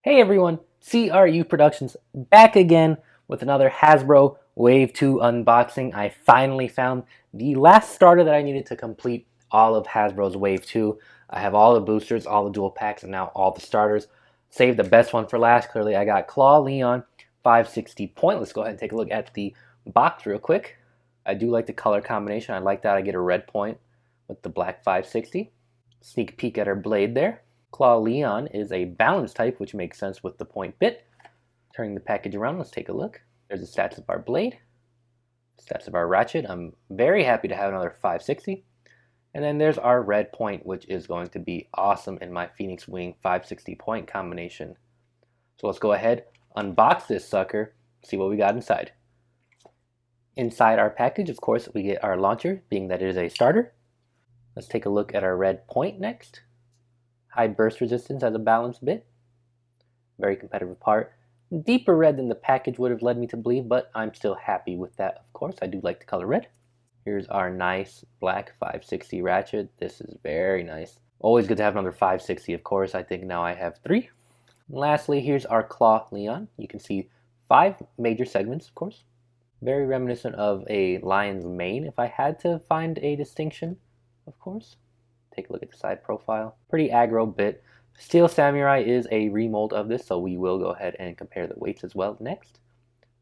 Hey everyone, CRU Productions back again with another Hasbro Wave 2 unboxing. I finally found the last starter that I needed to complete all of Hasbro's Wave 2. I have all the boosters, all the dual packs, and now all the starters. Saved the best one for last. Clearly I got Claw Leon 560 point. Let's go ahead and take a look at the box real quick. I do like the color combination. I like that I get a red point with the black 560. Sneak peek at our blade there. Claw Leon is a balance type, which makes sense with the point bit. Turning the package around, let's take a look. There's the stats of our blade, stats of our ratchet. I'm very happy to have another 560. And then there's our red point, which is going to be awesome in my Phoenix Wing 560 point combination. So let's go ahead, unbox this sucker, see what we got inside. Inside our package, of course, we get our launcher, being that it is a starter. Let's take a look at our red point next. High burst resistance as a balance bit. Very competitive part. Deeper red than the package would have led me to believe, but I'm still happy with that, of course. I do like the color red. Here's our nice black 560 ratchet. This is very nice. Always good to have another 560, of course. I think now I have 3. And lastly, here's our Claw Leon. You can see 5 major segments, of course. Very reminiscent of a lion's mane, if I had to find a distinction, of course. Take a look at the side profile. Pretty aggro bit. Steel Samurai is a remold of this, so we will go ahead and compare the weights as well next.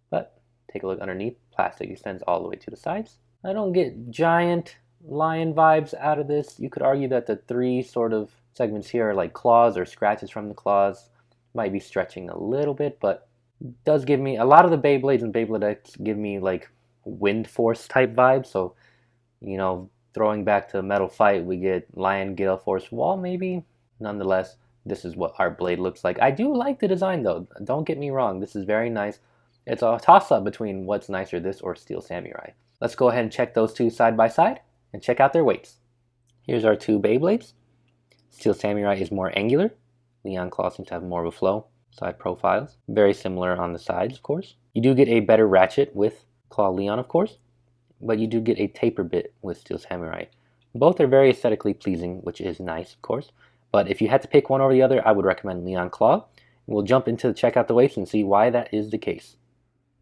But take a look underneath. Plastic extends all the way to the sides. I don't get giant lion vibes out of this. You could argue that the 3 sort of segments here are like claws or scratches from the claws. Might be stretching a little bit, but it does give me a lot of the Beyblades and Beyblade X give me like wind force type vibes. So, you know, throwing back to Metal Fight, we get Lion Gale Force Wall, maybe? Nonetheless, this is what our blade looks like. I do like the design, though. Don't get me wrong. This is very nice. It's a toss-up between what's nicer, this or Steel Samurai. Let's go ahead and check those two side by side and check out their weights. Here's our 2 Beyblades. Steel Samurai is more angular. Leon Claw seems to have more of a flow. Side profiles. Very similar on the sides, of course. You do get a better ratchet with Claw Leon, of course, but you do get a taper bit with Steel Samurai. Both are very aesthetically pleasing, which is nice, of course. But if you had to pick one over the other, I would recommend Leon Claw. We'll jump into check out the weights and see why that is the case.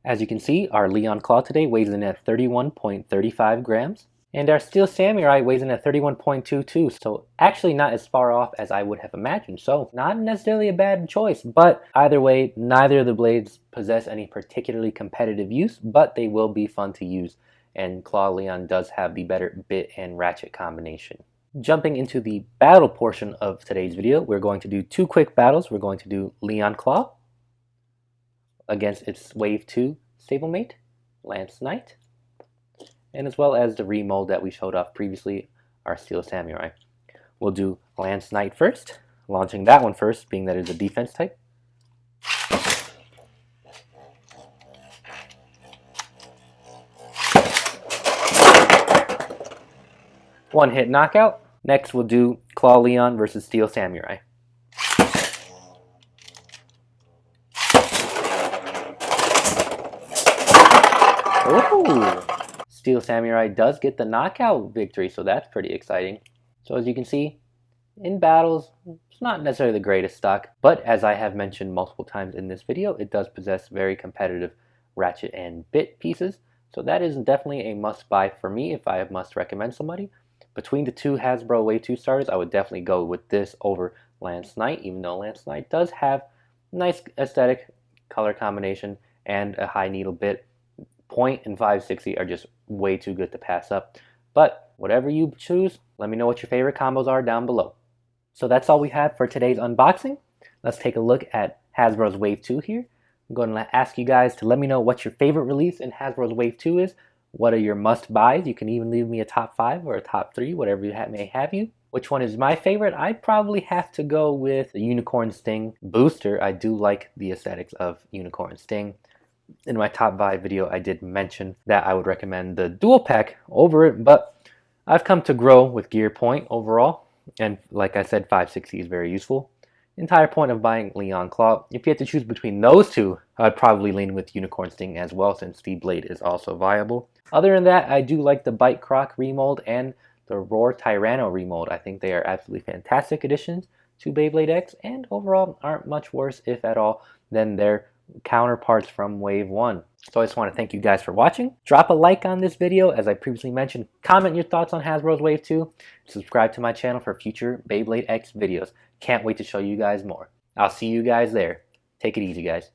As you can see, our Leon Claw today weighs in at 31.35 grams, and our Steel Samurai weighs in at 31.22, so actually not as far off as I would have imagined. So not necessarily a bad choice, but either way, neither of the blades possess any particularly competitive use, but they will be fun to use. And Claw Leon does have the better bit and ratchet combination. Jumping into the battle portion of today's video, we're going to do 2 quick battles. We're going to do Leon Claw against its Wave 2 stablemate, Lance Knight, and as well as the remold that we showed off previously, our Steel Samurai. We'll do Lance Knight first, launching that one first, being that it's a defense type. One hit knockout. Next we'll do Claw Leon versus Steel Samurai. Ooh. Steel Samurai does get the knockout victory, so that's pretty exciting. So as you can see, in battles, it's not necessarily the greatest stock, but as I have mentioned multiple times in this video, it does possess very competitive ratchet and bit pieces. So that is definitely a must buy for me if I must recommend somebody. Between the 2 Hasbro Wave 2 starters, I would definitely go with this over Lance Knight, even though Lance Knight does have nice aesthetic, color combination, and a high needle bit. Point and 560 are just way too good to pass up. But whatever you choose, let me know what your favorite combos are down below. So that's all we have for today's unboxing. Let's take a look at Hasbro's Wave 2 here. I'm going to ask you guys to let me know what your favorite release in Hasbro's Wave 2 is. What are your must-buys? You can even leave me a top 5 or a top 3, whatever you may have you. Which one is my favorite? I'd probably have to go with the Unicorn Sting booster. I do like the aesthetics of Unicorn Sting. In my top 5 video, I did mention that I would recommend the dual pack over it, but I've come to grow with Gear Point overall. And like I said, 560 is very useful. Entire point of buying Leon Claw. If you had to choose between those 2, I'd probably lean with Unicorn Sting as well, since the blade is also viable. Other than that, I do like the Bite Croc remold and the Roar Tyranno remold. I think they are absolutely fantastic additions to Beyblade X, and overall aren't much worse, if at all, than their counterparts from Wave 1. So I just want to thank you guys for watching. Drop a like on this video, as I previously mentioned. Comment your thoughts on Hasbro's Wave 2. Subscribe to my channel for future Beyblade X videos. Can't wait to show you guys more. I'll see you guys there. Take it easy, guys.